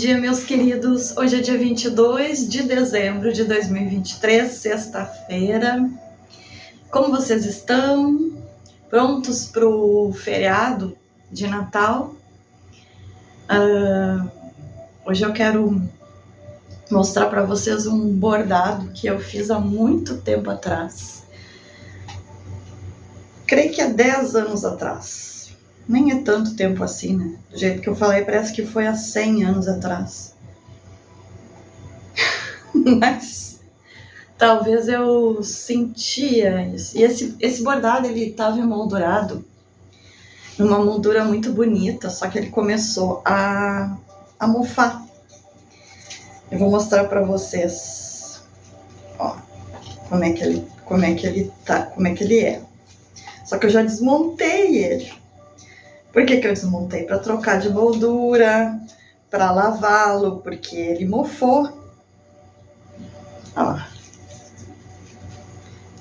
Dia, meus queridos. Hoje é dia 22 de dezembro de 2023, sexta-feira. Como vocês estão? Prontos para o feriado de Natal? Hoje eu quero mostrar para vocês um bordado que eu fiz há muito tempo atrás. Creio que há 10 anos atrás. Nem é tanto tempo assim, né? Do jeito que eu falei, parece que foi há 100 anos atrás. Mas talvez eu sentia isso. E esse bordado, ele estava emoldurado numa moldura muito bonita, só que ele começou a mofar. Eu vou mostrar para vocês, ó, como é que ele é. Só que eu já desmontei ele. Por que eu desmontei? Para trocar de moldura, para lavá-lo, porque ele mofou. Olha lá.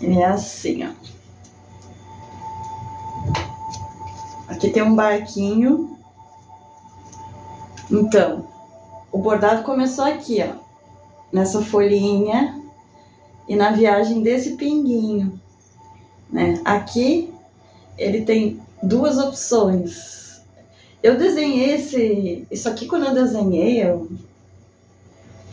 Ele é assim, ó. Aqui tem um barquinho. Então, o bordado começou aqui, ó. Nessa folhinha e na viagem desse pinguinho, né? Aqui ele tem duas opções. Eu desenhei isso aqui quando eu desenhei, eu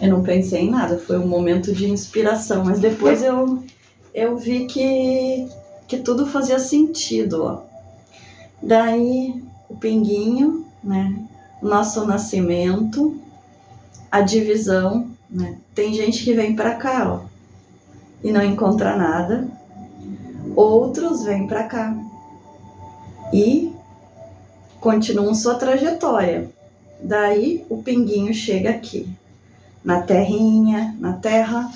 não pensei em nada, foi um momento de inspiração, mas depois eu vi que tudo fazia sentido, ó. Daí o pinguinho, né? Nosso nascimento, a divisão, né? Tem gente que vem pra cá, ó, e não encontra nada. Outros vêm pra cá e continuam sua trajetória. Daí o pinguinho chega aqui, na terrinha, na terra.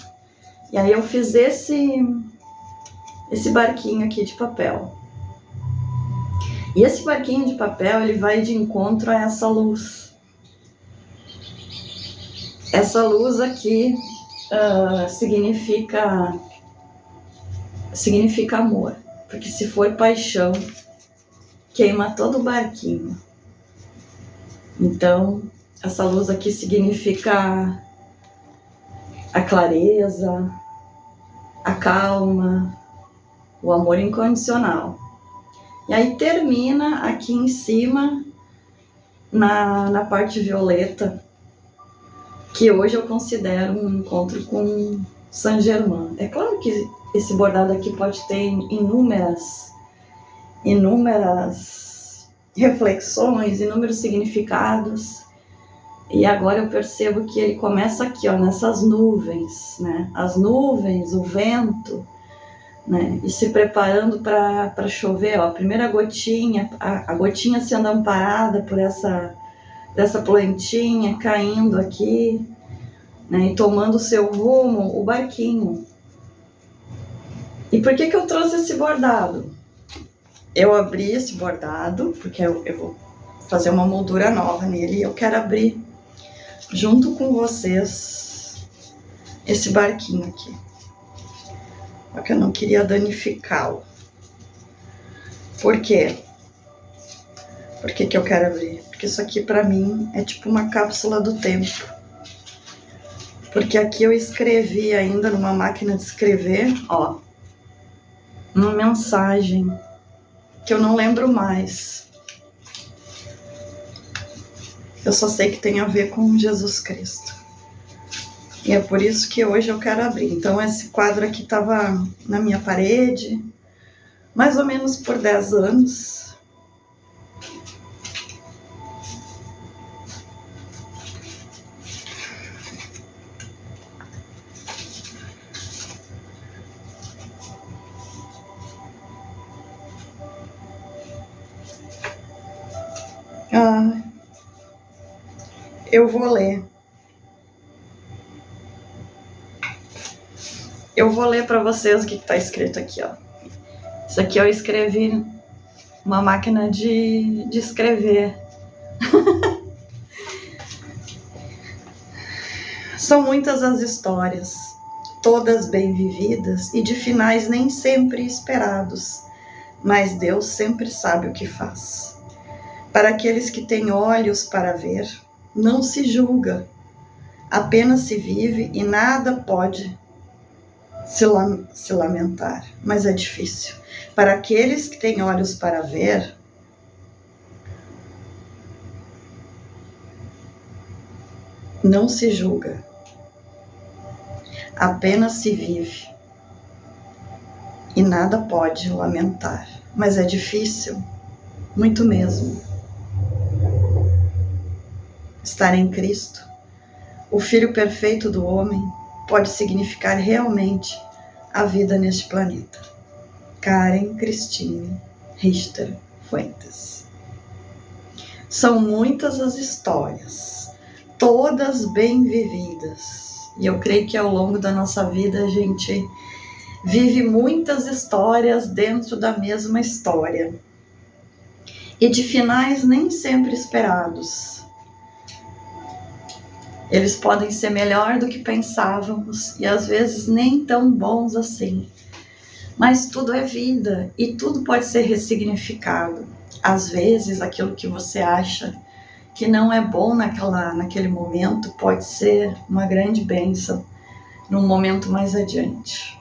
E aí eu fiz esse barquinho aqui de papel. E esse barquinho de papel, ele vai de encontro a essa luz. Essa luz aqui significa amor. Porque se for paixão, queima todo o barquinho. Então, essa luz aqui significa a clareza, a calma, o amor incondicional. E aí termina aqui em cima, na parte violeta, que hoje eu considero um encontro com Saint Germain. É claro que esse bordado aqui pode ter inúmeras reflexões, inúmeros significados. E agora eu percebo que ele começa aqui, ó, nessas nuvens, né? As nuvens, o vento, né? E se preparando para chover, ó. A primeira gotinha, a gotinha sendo amparada por essa plantinha caindo aqui, né? E tomando o seu rumo, o barquinho. E por que eu trouxe esse bordado? Eu abri esse bordado, porque eu vou fazer uma moldura nova nele, e eu quero abrir junto com vocês esse barquinho aqui. Porque eu não queria danificá-lo. Por quê? Por que eu quero abrir? Porque isso aqui pra mim é tipo uma cápsula do tempo. Porque aqui eu escrevi ainda numa máquina de escrever, ó, uma mensagem que eu não lembro mais. Eu só sei que tem a ver com Jesus Cristo. E é por isso que hoje eu quero abrir. Então esse quadro aqui estava na minha parede, mais ou menos por 10 anos. Eu vou ler. Eu vou ler para vocês o que está escrito aqui, ó. Isso aqui eu escrevi uma máquina de escrever. São muitas as histórias, todas bem vividas e de finais nem sempre esperados, mas Deus sempre sabe o que faz. Para aqueles que têm olhos para ver, não se julga, apenas se vive e nada pode se lamentar, mas é difícil. Para aqueles que têm olhos para ver, não se julga, apenas se vive e nada pode lamentar, mas é difícil, muito mesmo. Estar em Cristo, o Filho perfeito do homem, pode significar realmente a vida neste planeta. Karen Christine Richter Fuentes. São muitas as histórias, todas bem vividas. E eu creio que ao longo da nossa vida a gente vive muitas histórias dentro da mesma história. E de finais nem sempre esperados. Eles podem ser melhor do que pensávamos e às vezes nem tão bons assim. Mas tudo é vida e tudo pode ser ressignificado. Às vezes aquilo que você acha que não é bom naquele momento pode ser uma grande bênção num momento mais adiante.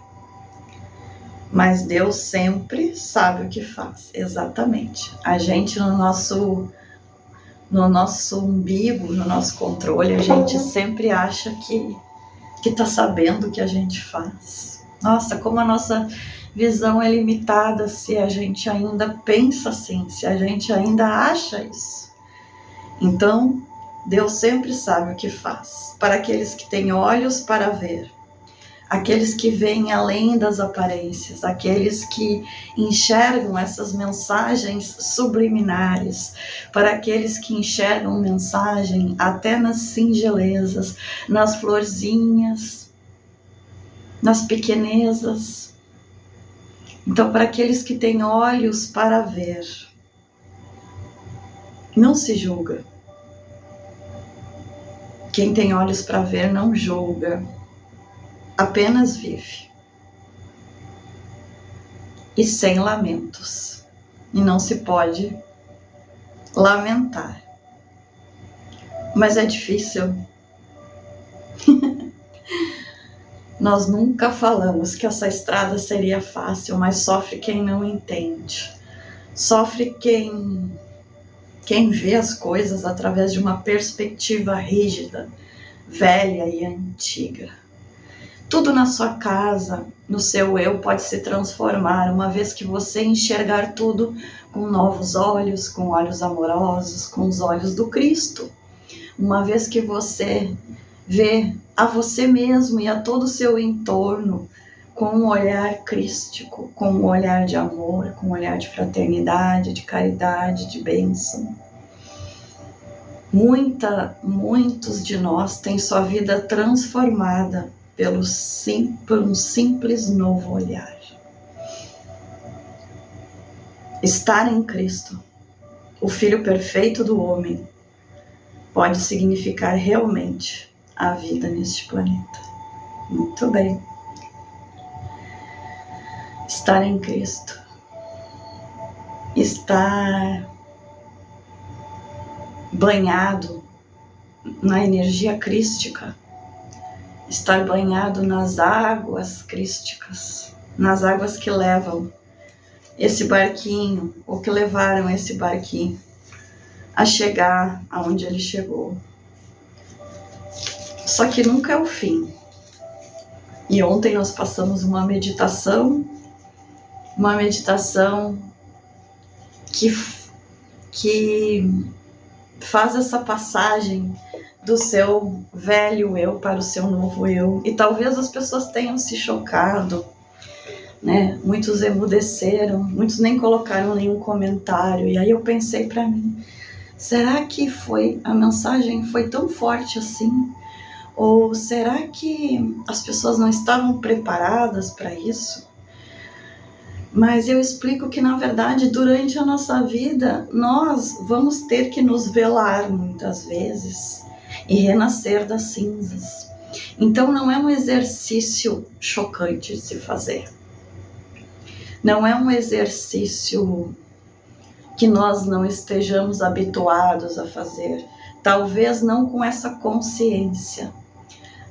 Mas Deus sempre sabe o que faz, exatamente. A gente no nosso umbigo, no nosso controle, a gente sempre acha que tá sabendo o que a gente faz. Nossa, como a nossa visão é limitada se a gente ainda pensa assim, se a gente ainda acha isso. Então, Deus sempre sabe o que faz. Para aqueles que têm olhos para ver, aqueles que veem além das aparências, aqueles que enxergam essas mensagens subliminares, para aqueles que enxergam mensagem até nas singelezas, nas florzinhas, nas pequenezas. Então, para aqueles que têm olhos para ver, não se julga. Quem tem olhos para ver não julga, apenas vive. E sem lamentos. E não se pode lamentar. Mas é difícil. Nós nunca falamos que essa estrada seria fácil, mas sofre quem não entende. Sofre quem vê as coisas através de uma perspectiva rígida, velha e antiga. Tudo na sua casa, no seu eu, pode se transformar, uma vez que você enxergar tudo com novos olhos, com olhos amorosos, com os olhos do Cristo. Uma vez que você vê a você mesmo e a todo o seu entorno com um olhar crístico, com um olhar de amor, com um olhar de fraternidade, de caridade, de bênção. Muitos de nós têm sua vida transformada por um simples novo olhar. Estar em Cristo, o Filho perfeito do homem, pode significar realmente a vida neste planeta. Muito bem. Estar em Cristo, estar banhado na energia crística, estar banhado nas águas crísticas, nas águas que levam esse barquinho, ou que levaram esse barquinho a chegar aonde ele chegou. Só que nunca é o fim. E ontem nós passamos uma meditação que faz essa passagem do seu velho eu para o seu novo eu. E talvez as pessoas tenham se chocado, né? Muitos emudeceram, muitos nem colocaram nenhum comentário. E aí eu pensei para mim, será que a mensagem foi tão forte assim? Ou será que as pessoas não estavam preparadas para isso? Mas eu explico que, na verdade, durante a nossa vida, nós vamos ter que nos velar muitas vezes e renascer das cinzas. Então, não é um exercício chocante de se fazer. Não é um exercício que nós não estejamos habituados a fazer. talvez não com essa consciência.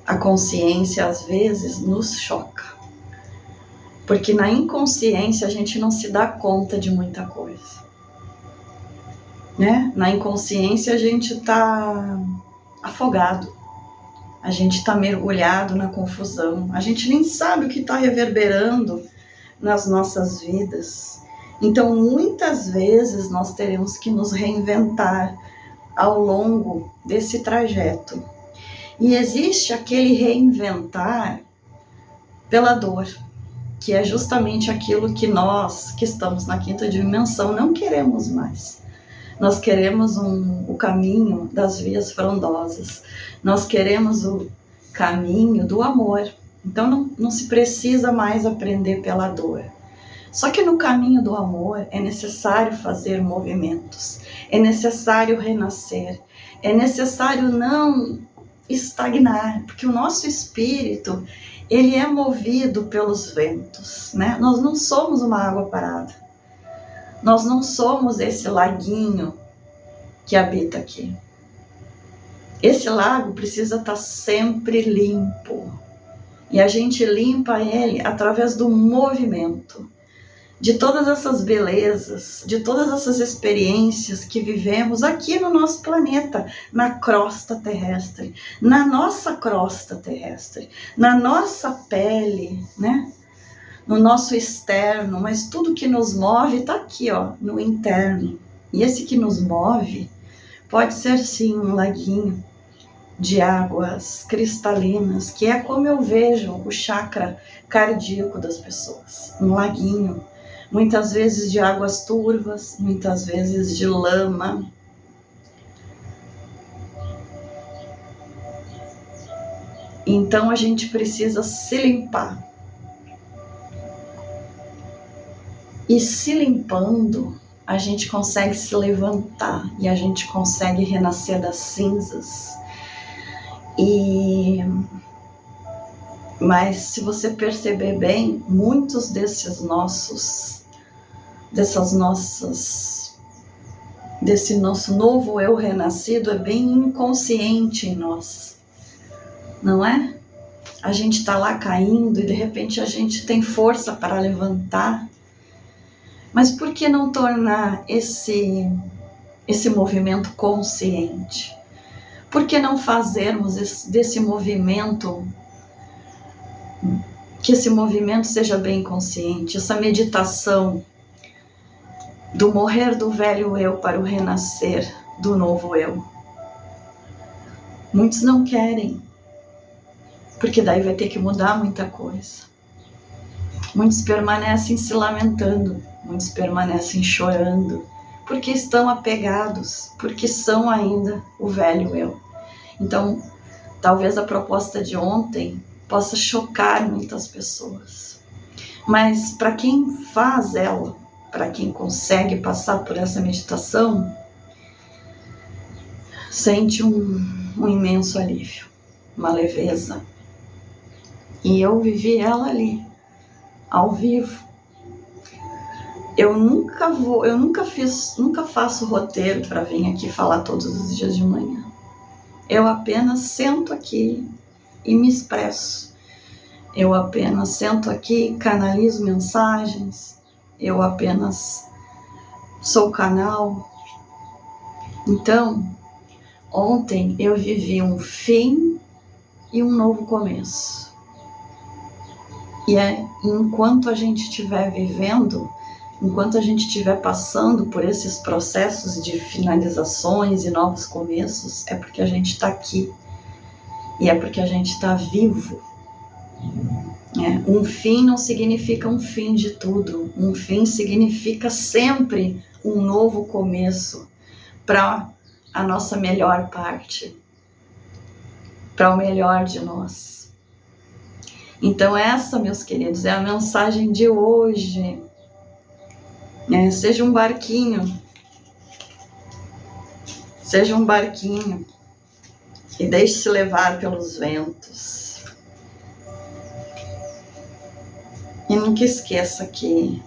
A consciência às vezes nos choca, porque na inconsciência a gente não se dá conta de muita coisa, né? Na inconsciência a gente está afogado, a gente está mergulhado na confusão, a gente nem sabe o que está reverberando nas nossas vidas. Então muitas vezes nós teremos que nos reinventar ao longo desse trajeto. E existe aquele reinventar pela dor, que é justamente aquilo que nós, que estamos na quinta dimensão, não queremos mais. Nós queremos o caminho das vias frondosas. Nós queremos o caminho do amor. Então não se precisa mais aprender pela dor. Só que no caminho do amor é necessário fazer movimentos. É necessário renascer. É necessário não estagnar, porque o nosso espírito, ele é movido pelos ventos, né? Nós não somos uma água parada. Nós não somos esse laguinho que habita aqui. Esse lago precisa estar sempre limpo. E a gente limpa ele através do movimento. De todas essas belezas, de todas essas experiências que vivemos aqui no nosso planeta, na crosta terrestre, na nossa crosta terrestre, na nossa pele, né? No nosso externo, mas tudo que nos move está aqui, ó, no interno. E esse que nos move pode ser sim um laguinho de águas cristalinas, que é como eu vejo o chakra cardíaco das pessoas, um laguinho. Muitas vezes de águas turvas, muitas vezes de lama. Então a gente precisa se limpar. E se limpando, a gente consegue se levantar e a gente consegue renascer das cinzas. Mas se você perceber bem, muitos desse nosso novo eu renascido é bem inconsciente em nós, não é? A gente está lá caindo e de repente a gente tem força para levantar, mas por que não tornar esse movimento consciente? Por que não fazermos desse movimento, que esse movimento seja bem consciente, essa meditação do morrer do velho eu para o renascer do novo eu? Muitos não querem, porque daí vai ter que mudar muita coisa. Muitos permanecem se lamentando, muitos permanecem chorando, porque estão apegados, porque são ainda o velho eu. Então, talvez a proposta de ontem possa chocar muitas pessoas, mas para quem faz ela, para quem consegue passar por essa meditação, sente um imenso alívio, uma leveza. E eu vivi ela ali, ao vivo. Eu nunca faço roteiro para vir aqui falar todos os dias de manhã. Eu apenas sento aqui e me expresso. Eu apenas sento aqui, canalizo mensagens. Eu apenas sou canal. Então, ontem eu vivi um fim e um novo começo. E enquanto a gente estiver vivendo, enquanto a gente estiver passando por esses processos de finalizações e novos começos, é porque a gente está aqui. E é porque a gente está vivo. Um fim não significa um fim de tudo. Um fim significa sempre um novo começo para a nossa melhor parte, para o melhor de nós. Então essa, meus queridos, é a mensagem de hoje. Seja um barquinho. Seja um barquinho e deixe-se levar pelos ventos. E nunca esqueça que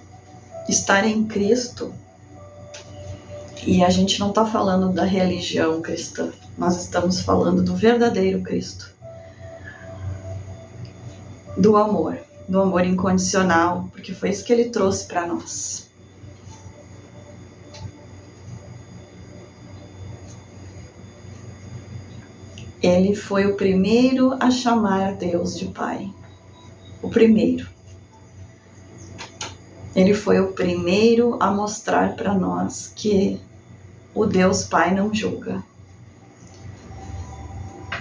estar em Cristo E a gente não está falando da religião cristã, nós estamos falando do verdadeiro Cristo, do amor incondicional, porque foi isso que ele trouxe para nós. Ele foi o primeiro a chamar Deus de Pai. O primeiro. Ele foi o primeiro a mostrar para nós que o Deus Pai não julga.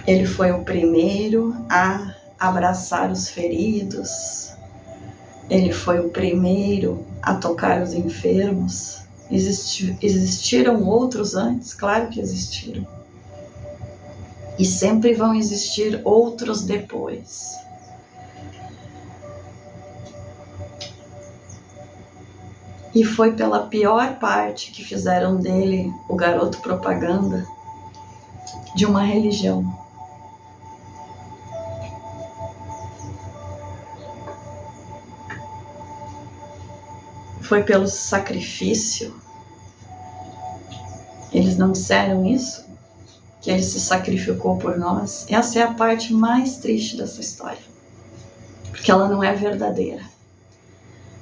Ele foi o primeiro a abraçar os feridos. Ele foi o primeiro a tocar os enfermos. Existiram outros antes? Claro que existiram. E sempre vão existir outros depois. E foi pela pior parte que fizeram dele o garoto propaganda de uma religião. Foi pelo sacrifício. Eles não disseram isso? Que ele se sacrificou por nós? Essa é a parte mais triste dessa história. Porque ela não é verdadeira.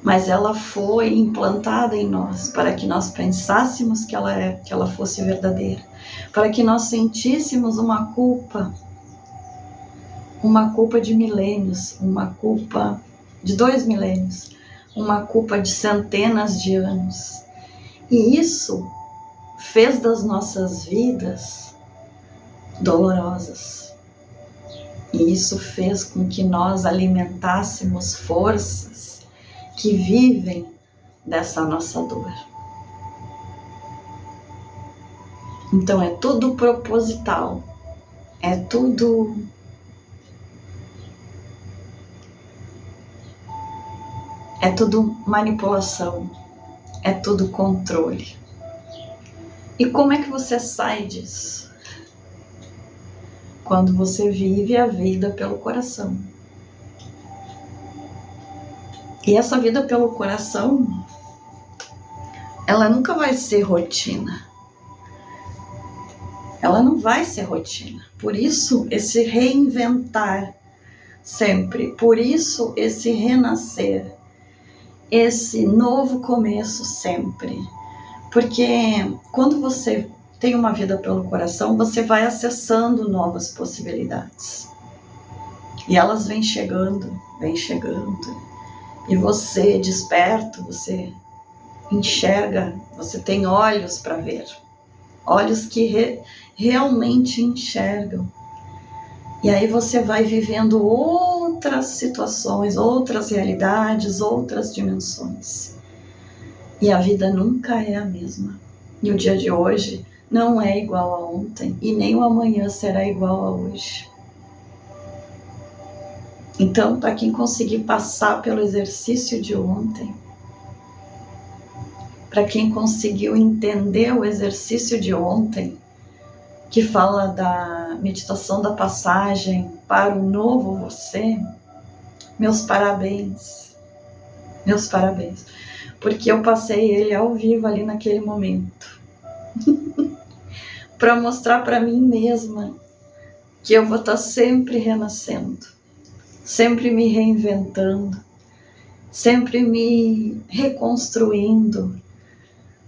Mas ela foi implantada em nós para que nós pensássemos que ela fosse verdadeira. Para que nós sentíssemos uma culpa de milênios, uma culpa de 2 milênios, uma culpa de centenas de anos. E isso fez das nossas vidas dolorosas. E isso fez com que nós alimentássemos forças que vivem dessa nossa dor. Então é tudo proposital, é tudo manipulação, é tudo controle. E como é que você sai disso? Quando você vive a vida pelo coração. E essa vida pelo coração, ela nunca vai ser rotina. Ela não vai ser rotina. Por isso, esse reinventar sempre. Por isso, esse renascer. Esse novo começo sempre. Porque quando você tem uma vida pelo coração, você vai acessando novas possibilidades. E elas vêm chegando. E você, desperto, você enxerga, você tem olhos para ver. Olhos que realmente enxergam. E aí você vai vivendo outras situações, outras realidades, outras dimensões. E a vida nunca é a mesma. E o dia de hoje não é igual a ontem. E nem o amanhã será igual a hoje. Então, para quem conseguir passar pelo exercício de ontem, para quem conseguiu entender o exercício de ontem, que fala da meditação da passagem para o novo você, meus parabéns. Meus parabéns. Porque eu passei ele ao vivo ali naquele momento. Para mostrar para mim mesma que eu vou estar sempre renascendo, sempre me reinventando, sempre me reconstruindo,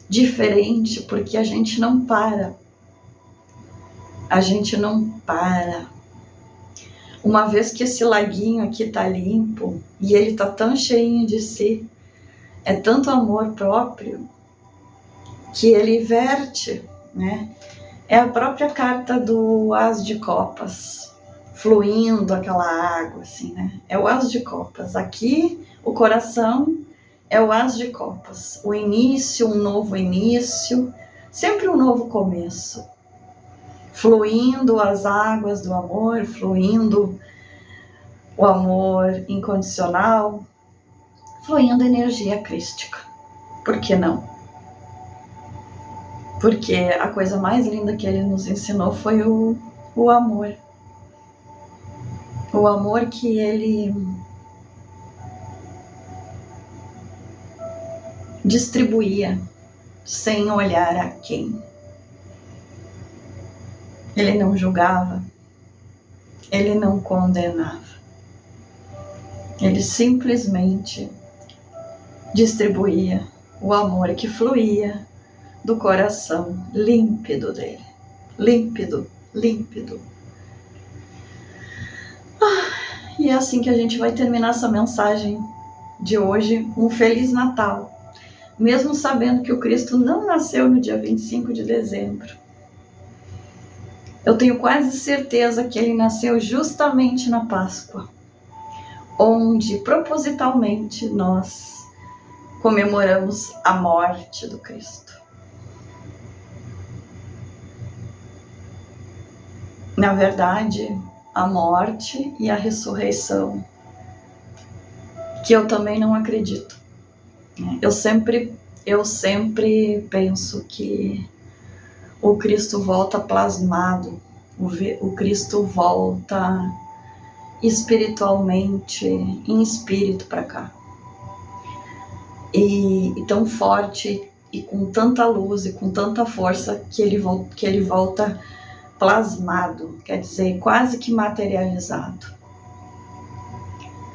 diferente, porque a gente não para. A gente não para. Uma vez que esse laguinho aqui tá limpo e ele tá tão cheinho de si, é tanto amor próprio que ele verte, né? É a própria carta do As de Copas, fluindo aquela água, assim, né? É o As de Copas. Aqui, o coração é o As de Copas. O início, um novo início, sempre um novo começo. Fluindo as águas do amor, fluindo o amor incondicional, fluindo energia crística. Por que não? Porque a coisa mais linda que ele nos ensinou foi o amor. O amor que ele distribuía sem olhar a quem. Ele não julgava, ele não condenava. Ele simplesmente distribuía o amor que fluía do coração límpido dele. Límpido, límpido. E é assim que a gente vai terminar essa mensagem de hoje. Um Feliz Natal. Mesmo sabendo que o Cristo não nasceu no dia 25 de dezembro. Eu tenho quase certeza que ele nasceu justamente na Páscoa, onde propositalmente nós comemoramos a morte do Cristo. Na verdade, a morte e a ressurreição, que eu também não acredito. Eu sempre penso que o Cristo volta plasmado, o Cristo volta espiritualmente, em espírito para cá. E tão forte e com tanta luz e com tanta força que ele volta plasmado, quer dizer, quase que materializado.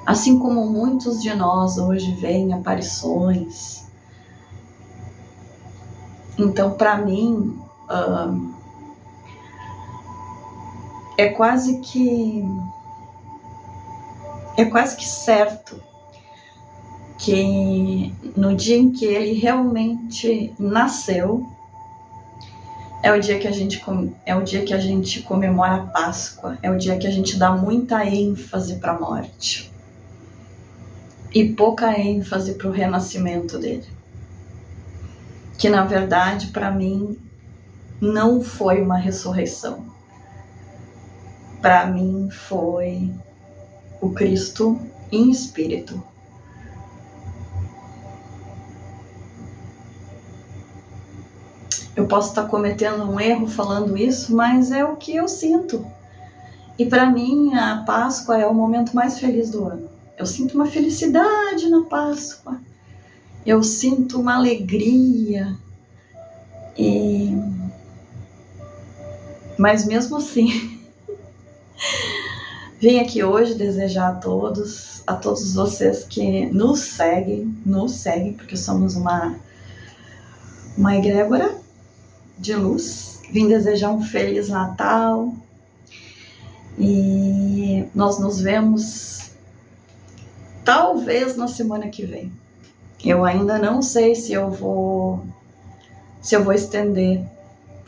Assim como muitos de nós hoje veem aparições. Então, para mim, é quase que certo que no dia em que ele realmente nasceu, é o dia que a gente comemora a Páscoa, é o dia que a gente dá muita ênfase para a morte e pouca ênfase para o renascimento dele. Que na verdade, para mim, não foi uma ressurreição. Para mim foi o Cristo em espírito. Eu posso estar cometendo um erro falando isso, mas é o que eu sinto. E para mim a Páscoa é o momento mais feliz do ano. Eu sinto uma felicidade na Páscoa. Eu sinto uma alegria. Mas mesmo assim, vim aqui hoje desejar a todos vocês que nos seguem, porque somos uma egrégora de luz. Vim desejar um Feliz Natal e nós nos vemos talvez na semana que vem. Eu ainda não sei se eu vou estender,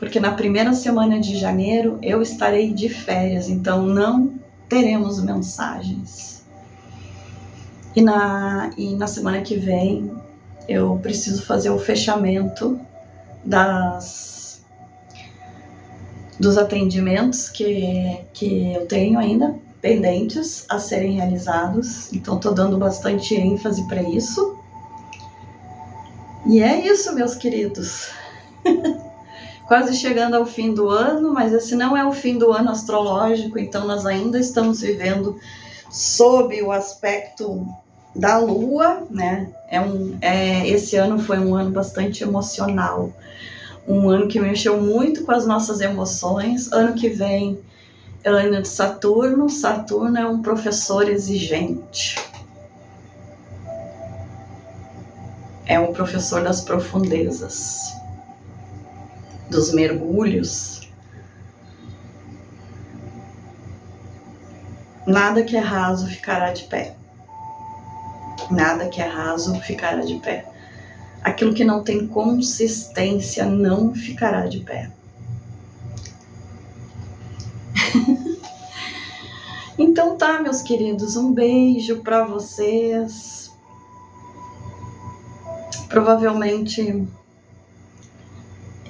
porque na primeira semana de janeiro eu estarei de férias, então não teremos mensagens. E na semana que vem eu preciso fazer o fechamento dos atendimentos que eu tenho ainda pendentes a serem realizados, então estou dando bastante ênfase para isso. E é isso, meus queridos. Quase chegando ao fim do ano, mas esse não é o fim do ano astrológico, então nós ainda estamos vivendo sob o aspecto da Lua, né? Esse ano foi um ano bastante emocional, um ano que mexeu muito com as nossas emoções. Ano que vem é o ano de Saturno. Saturno é um professor exigente. É um professor das profundezas, dos mergulhos. Nada que é raso ficará de pé. Nada que é raso ficará de pé. Aquilo que não tem consistência não ficará de pé. Então tá, meus queridos, um beijo para vocês. Provavelmente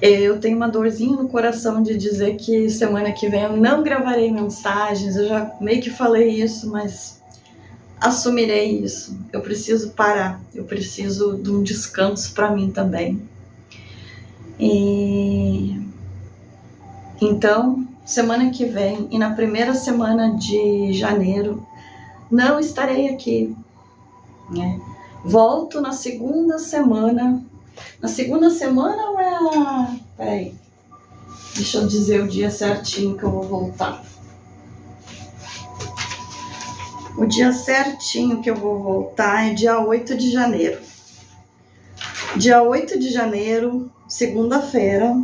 eu tenho uma dorzinha no coração de dizer que semana que vem eu não gravarei mensagens. Eu já meio que falei isso, mas assumirei isso. Eu preciso parar, eu preciso de um descanso para mim também. Então, semana que vem e na primeira semana de janeiro não estarei aqui, né? Volto na segunda semana Na segunda semana ou é na... Peraí. Deixa eu dizer o dia certinho que eu vou voltar. O dia certinho que eu vou voltar é dia 8 de janeiro. Dia 8 de janeiro, segunda-feira,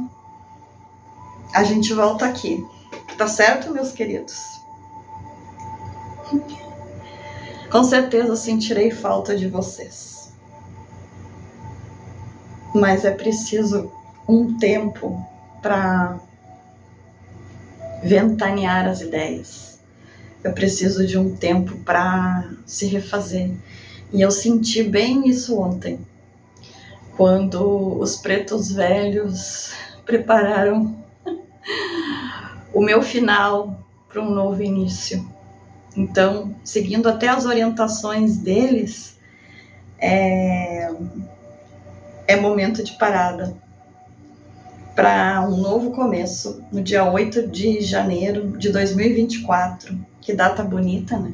a gente volta aqui. Tá certo, meus queridos? Com certeza eu sentirei falta de vocês. Mas é preciso um tempo para ventanear as ideias. Eu preciso de um tempo para se refazer. E eu senti bem isso ontem, quando os pretos velhos prepararam o meu final para um novo início. Então, seguindo até as orientações deles, é momento de parada para um novo começo, no dia 8 de janeiro de 2024. Que data bonita, né?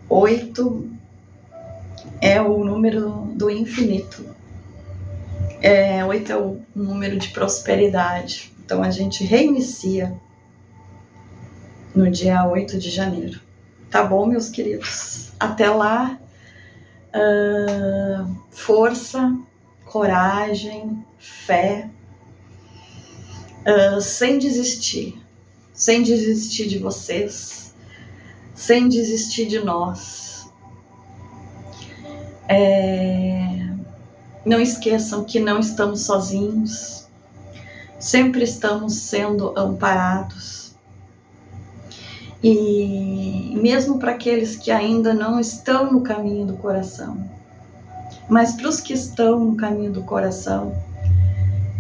8 é o número do infinito. 8 é o número de prosperidade. Então, a gente reinicia no dia 8 de janeiro. Tá bom, meus queridos? Até lá, força, coragem, fé, sem desistir de vocês, sem desistir de nós. Não esqueçam que não estamos sozinhos, sempre estamos sendo amparados. E mesmo para aqueles que ainda não estão no caminho do coração, mas para os que estão no caminho do coração,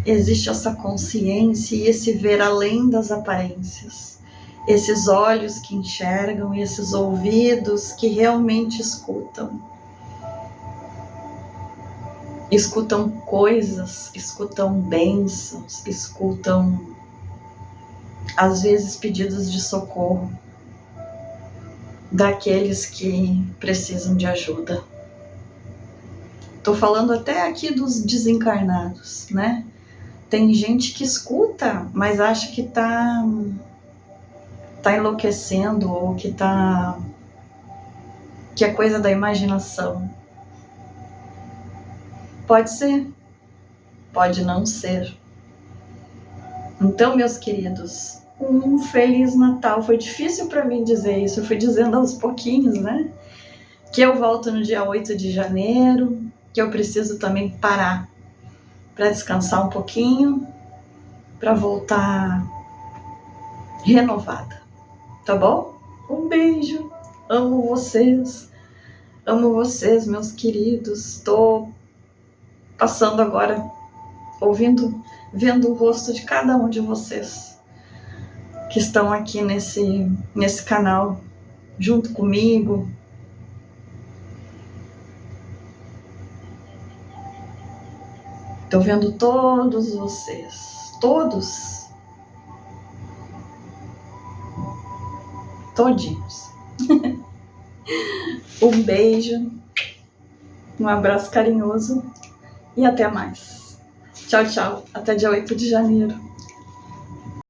existe essa consciência e esse ver além das aparências, esses olhos que enxergam e esses ouvidos que realmente escutam coisas, escutam bênçãos, escutam às vezes pedidos de socorro daqueles que precisam de ajuda. Tô falando até aqui dos desencarnados, né? Tem gente que escuta, mas acha que tá enlouquecendo ou que é coisa da imaginação. Pode ser, pode não ser. Então, meus queridos, um Feliz Natal. Foi difícil para mim dizer isso, eu fui dizendo aos pouquinhos, né? Que eu volto no dia 8 de janeiro, que eu preciso também parar para descansar um pouquinho, para voltar renovada, tá bom? Um beijo, amo vocês, meus queridos. Estou passando agora, vendo o rosto de cada um de vocês que estão aqui nesse canal, junto comigo. Estou vendo todos vocês, todinhos. Um beijo, um abraço carinhoso e até mais. Tchau, tchau. Até dia 8 de janeiro.